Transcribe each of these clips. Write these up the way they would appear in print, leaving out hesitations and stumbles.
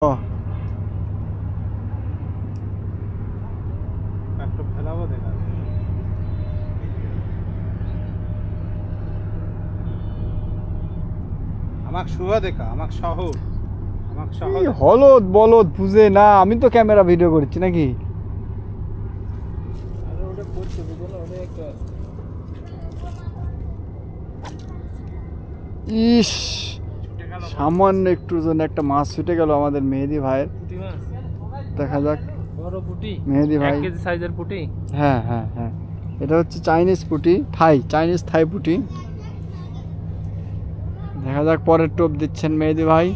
ও একটা ফেলাবো দেখা আমাকে শুভ দেখা আমাকে শহর কি হলদ বলদ বুঝে না, আমি তো ক্যামেরা ভিডিও করছি নাকি। ইস সামান্য একটু জন্য একটা মাছ ছুটে গেল আমাদের মেহেদি ভাইয়ের। দেখা যাক মেহেদি ভাই সাইজের পুঁটি। হ্যাঁ হ্যাঁ হ্যাঁ, এটা হচ্ছে চাইনিজ পুঁটি, চাইনিজ থাই পুঁটি। দেখা যাক পরের টোপ দিচ্ছেন মেহেদি ভাই।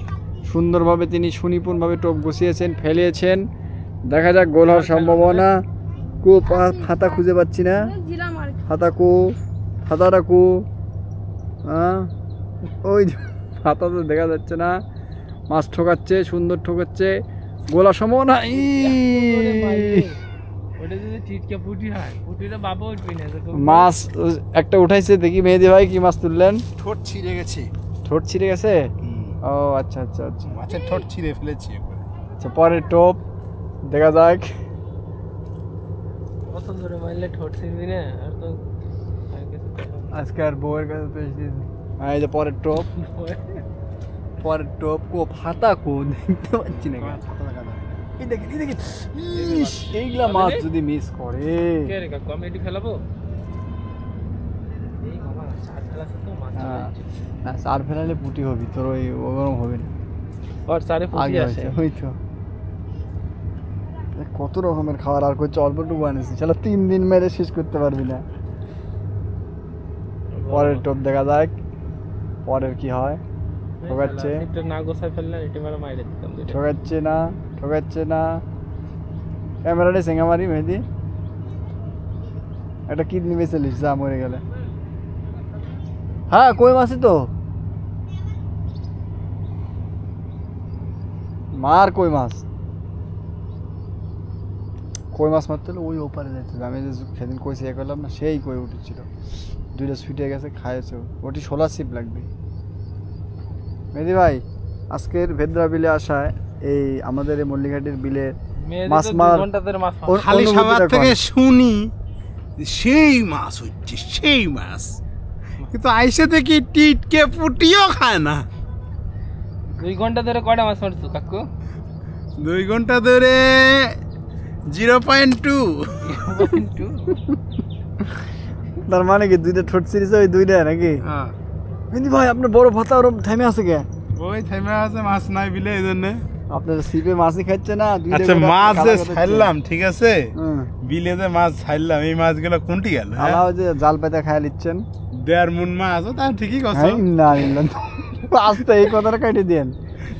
সুন্দরভাবে তিনি সুনিপুণভাবে টোপ বসিয়েছেন, ফেলিয়েছেন। দেখা যাক গোল হওয়ার সম্ভাবনা। ফাতা খুঁজে পাচ্ছি না, ফাতাটা ওই ফাতা তো দেখা যাচ্ছে না। মাছ ঠোকাচ্ছে, সুন্দর ঠোকাচ্ছে, গোলার সম্ভাবনা। মাছ একটা উঠাইছে, দেখি মেহেদি ভাই কি মাছ তুললেন। ঠোঁট ছিঁড়ে গেছে। ঠোঁট ছিঁড়ে গেছে? ও আচ্ছা আচ্ছা আচ্ছা, মাছের ঠোঁট ছিঁড়ে ফেলেছি। আচ্ছা পরের টোপ দেখা যাক। কত ধরে মারলে ঠোঁট ছিঁড়বি না? আর তো আজকে আর বউয়ের কাছে পেশ দিয়েছি। এই যে পরের টোপ, ফাতা দেখতে পাচ্ছি না। এইগুলা মাছ যদি মিস করে কমেডি ফেলাবো। চার ফেলালে পুটি হবি, তোর ওই ওরকম হবে না। ওই তো কত রকমের খাবার আর করছে, অল্পটুকু আনিস শালা 3 দিন মেরে শেষ করতে পারবি না। পরের টোপ দেখা যাক পরের কি হয়। ঠোকাচ্ছে না ক্যামেরাটা সেঙ্গা মারি মেহেদি। একটা কিডনি বেঁচে লিস, যা মরে গেলে। হ্যাঁ কই মাছই তো মার, কই মাছ মারতে হলে ওই ওপারে যাইতে হবে। আমি সেদিন কই সে করলাম না, সেই কই উঠেছিল, 2টা ছুটে গেছে, খাইয়েছে। ওটি 16 সিপ লাগবে। মেহেদি ভাই আজকের ভেদ্রা বিলে আসায় এই আমাদের এই মল্লিঘাটের বিলে মাছ মার খালি সবার থেকে শুনি সেই মাছ হচ্ছে, সেই মাছ, কিন্তু আইসে দেখি টিটকে পুটিও খায় না। 2 ঘন্টা ধরে কয়টা মাছ মারছো কাকু? 2 ঘন্টা ধরে 0.2। তার মানে কি 2টা ঠোঁট ছিঁড়েছে, ওই 2টা নাকি? হ্যাঁ মেহেদি ভাই আপনার বড় ভাতা ওরম থেমে আছে কে? ওই থেমে আছে, মাছ নাই বিলে, এই জন্য। আপনার সিপে মাছই খাচ্ছে না? আচ্ছা মাছ যে ছাড়লাম ঠিক আছে, বিলে যে মাছ ছাড়লাম, এই মাছগুলো কোনটি গেল? আলাও যে জাল পেতে খায় নিচ্ছেন 1.5 মণ মাছ, তা ঠিকই কথা। না আস্তে এই কথাটা কাটে দেন।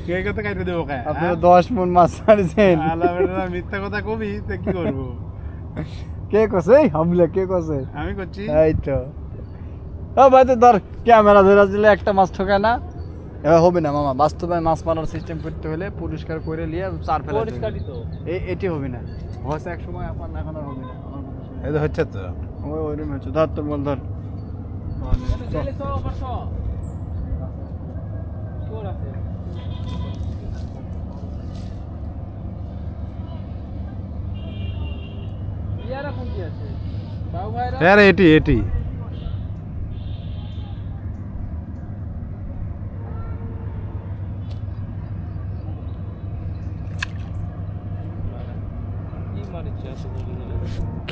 কে কথা কাটে দেবো? আপনি 10 মণ মাছ ছাড়ছেন। মিথ্যা কথা কবি তো কি করবো? কে কছে? এই হামলে কে কছে? আমি করছি। এই তো ভাই, তো ধর ক্যামেরা ধরে দিলে একটা মাছ ঠোকায় না, এবার হবে না মামা। বাস্তবে মাছ মারার সিস্টেম করতে হলে পরিষ্কার করে নিয়ে চার ফেলা, এটি হবে না। হচ্ছে এক সময় আপনার, এখন আর হবে না। এই তো হচ্ছে তো ওই রুম হচ্ছে। ধর তোর বল, ধর। এটি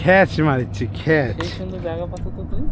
খ্যাচ মারিচ্ছি, খ্যাচ। সুন্দর জায়গা পাচ্ছ তো তুই।